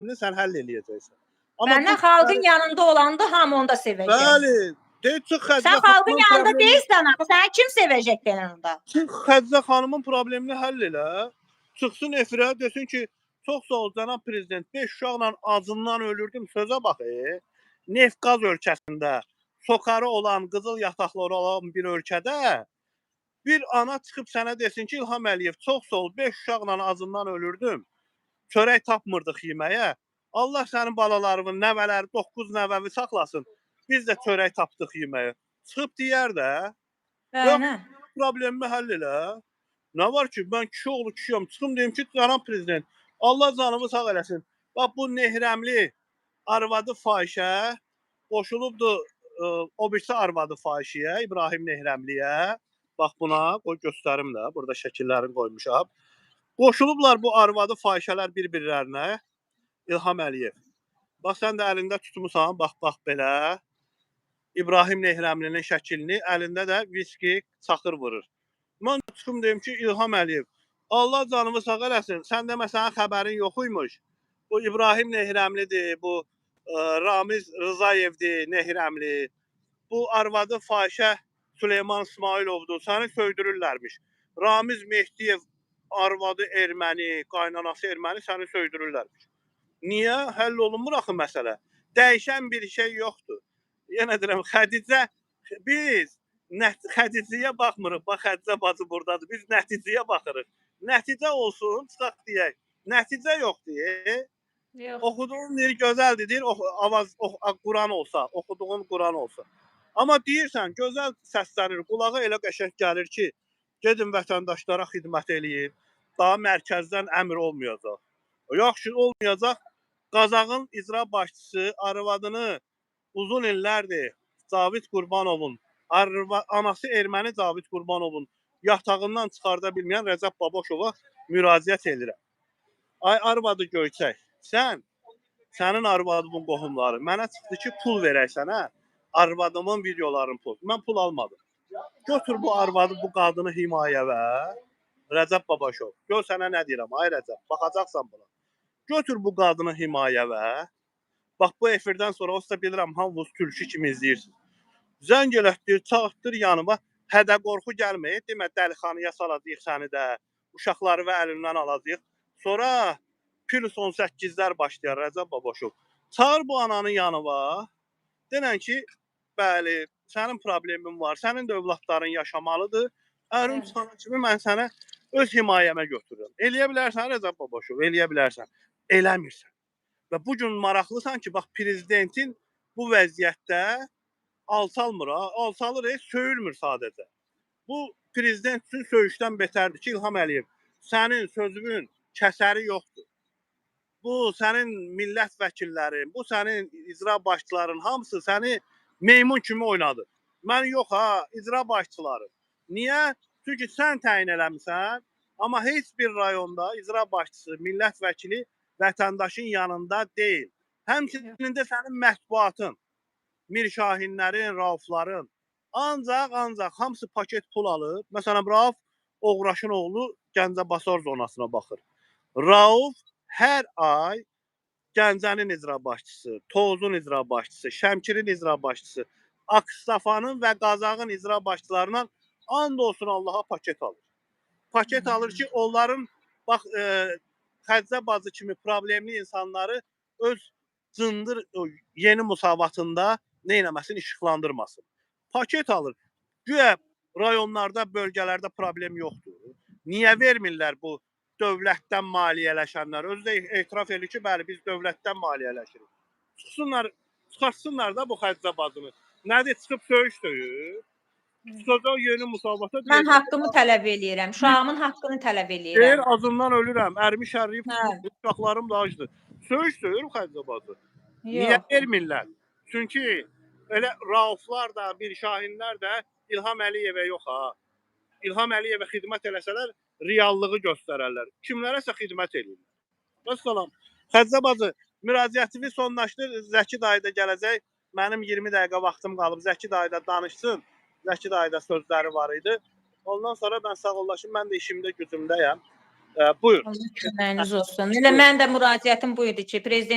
sən həll eləyəcəksən. Amma bu Məndən xalqın yanında olanda hamı onda sevəcək. bəli, çıx Sən Xədicə xalqın xanımın yanında problemi, deyilsən, axı səni kim sevəcək yanında? çıx Xədicə xanımın problemini həll elə. Çıxsın efirə desin ki, çox sağ ol cənab prezident, 5 uşaqla acından ölürdüm. Sözə bax. Neft-qaz ölkəsində sokarı olan, qızıl yataqları olan bir ölkədə bir ana çıxıb sənə desin ki, İlham Əliyev, çox sağ ol, 5 uşaqla acından ölürdüm. Çörək tapmırdıq yeməyə. Allah sənin balalarının, nəvələri, 9 nəvəvi saxlasın. Biz də çörək tapdıq yeməyə. Çıxıb deyər də, yox, problemimi həll elə. Nə var ki, mən kişi oğlu kişiyəm. Çıxım deyim ki, cənab prezident, Allah canımı sağ eləsin. Bax bu Nehrəmli arvadı fahişə qoşulubdu o birisi arvadı fahişəyə, İbrahim Nehrəmliyə. Bax buna qoy göstərim də, burada şəkillərini qoymuşam. Qoşulublar bu arvadı fahişələr bir-birlərinə. İlham Əliyev. Bax sən də əlində tutmusan, bax belə. İbrahim Nehrəmlinin şəklini, əlində də viski, çaxır vurur. Mən çıxım deyim ki, İlham Əliyev, Allah canımı sağ eləsin. Səndə məsələn xəbərin yox imiş. Bu İbrahim Nehrəmlidir, bu Ramiz Rızayevdir, Nehrəmli. Bu arvadı fahişə Süleyman İsmailovdur. Səni söydürürlərmiş. Ramiz Mehdiyev arvadı erməni, qaynanası erməni, səni söydürürlərmiş. Niyə? Həll olunmur axı məsələ. Dəyişən bir şey yoxdur. Yenə deyirəm, Xədicə, biz Xədicəyə baxmırıq. Bax, Xədicə bacı buradadır. Biz nəticəyə baxırıq. Nəticə olsun, çıxaq deyək. Nəticə yoxdur. Oxuduğun deyir, gözəldir, deyir, Quran olsa, oxuduğun Quran olsa. Amma deyirsən, gözəl səslənir, qulağa elə qəşəng gəlir ki, gedin vətəndaşlara xidmət eləyin, daha mərkəzdən əmr olmayacaq. Yaxşı olmayacaq, Qazağın icra başçısı arvadını uzun illərdir Cavid Qurbanovun, anası erməni Cavid Qurbanovun yatağından çıxarda bilməyən Rəcəb Babaşova müraciət edirəm. Ay arvadı Göyçək, sənin arvadımın qohumları mənə çıxdı ki, pul verək sənə, arvadımın videolarını pul. Mən pul almadım. Götür bu arvadı, bu qadını himayə ver. Rəcəb Babaşov, gör sənə nə deyirəm, ay Rəcəb, baxacaqsan buna. Götür bu qadını himayə ver. Bax bu efirdən sonra olsa bilirəm, hamınız türkü kimi izləyirsiniz. Zəng elətdir, çağırtdır yanıma, hədə qorxu gəlməyib, demə dəlixanaya salacaq səni də, uşaqları və əlindən alacaq. Sonra plus 18'lər başlayar Rəcəb Babaşov. Çağır bu ananın yanıma, denən ki, bəli, sənin problemin var, sənin də övladların yaşamalıdır, ərim çıxana kimi mən sənə öz himayəmə götürürəm. Eləyə bilərsən Rəcəb Babaşov, eləyə bilərsən, eləmirsən. Və bugün maraqlısan ki, bax prezidentin bu vəziyyətdə alçalmır, alçalır, söyülmür sadəcə. Bu prezident üçün söyüşdən betərdir ki, İlham Əliyev, sənin sözünün kəsəri yoxdur. Bu sənin millət vəkillərin, bu sənin icra başçıların hamısı səni meymun kimi oynadı. Mən yox ha, icra başçıları. Niyə? Çünki sən təyin eləmisən, amma heç bir rayonda icra başçısı, millət vəkili vətəndaşın yanında deyil. Həmçinin də sənin mətbuatın, Mirşahinlərin, Raufların ancaq hamısı paket pul alıb. Məsələn, Rauf Oğraşın oğlu Gəncəbasar zonasına baxır. Rauf hər ay Gəncənin icra başçısı, Tovuzun icra başçısı, Şəmkirin icra başçısı, Aksafanın və Qazağın icra başçılarından and olsun Allaha paket alır. Paket alır ki, onların bax Xədicə bacı kimi problemli insanları öz cındır yeni musavatında neynəməsin, işıqlandırmasın. Paket alır. Güya rayonlarda, bölgələrdə problem yoxdur. Niyə vermirlər bu dövlətdən maliyyələşənlər? Özü də etiraf edir ki, bəli, biz dövlətdən maliyyələşirik. Çıxartsınlar da bu Xədicə bacını. Nədir, çıxıb söyüş döyür? Çıxacaq yeni musabata. Mən haqqımı tələb eləyirəm, uşağımın haqqını tələb eləyirəm. Deyir, acından ölürəm, ərimi şərliyib çıxıb, uşaqlarım da acdır. Söyüş döyür Xədicə bacı. Niyə vermirlər? Çünki elə Rauflar da, Mirşahinlər də İlham Əliyevə yox ha. İlham Əliyevə xidmət eləsələr, reallığı göstərərlər. Kimlərəsə xidmət edirlər. Vəssalam. Xədicə bacı, müraciətini sonlaşdır. Zəki dayı da gələcək. Mənim 20 dəqiqə vaxtım qalıb. Zəki dayı da danışsın. Zəki dayı da sözləri var idi. Ondan sonra mən sağollaşım. Mən də işimdə, gücümdəyəm. Buyur. Allah köməyiniz olsun. Elə mən də müraciətim bu idi ki, prezident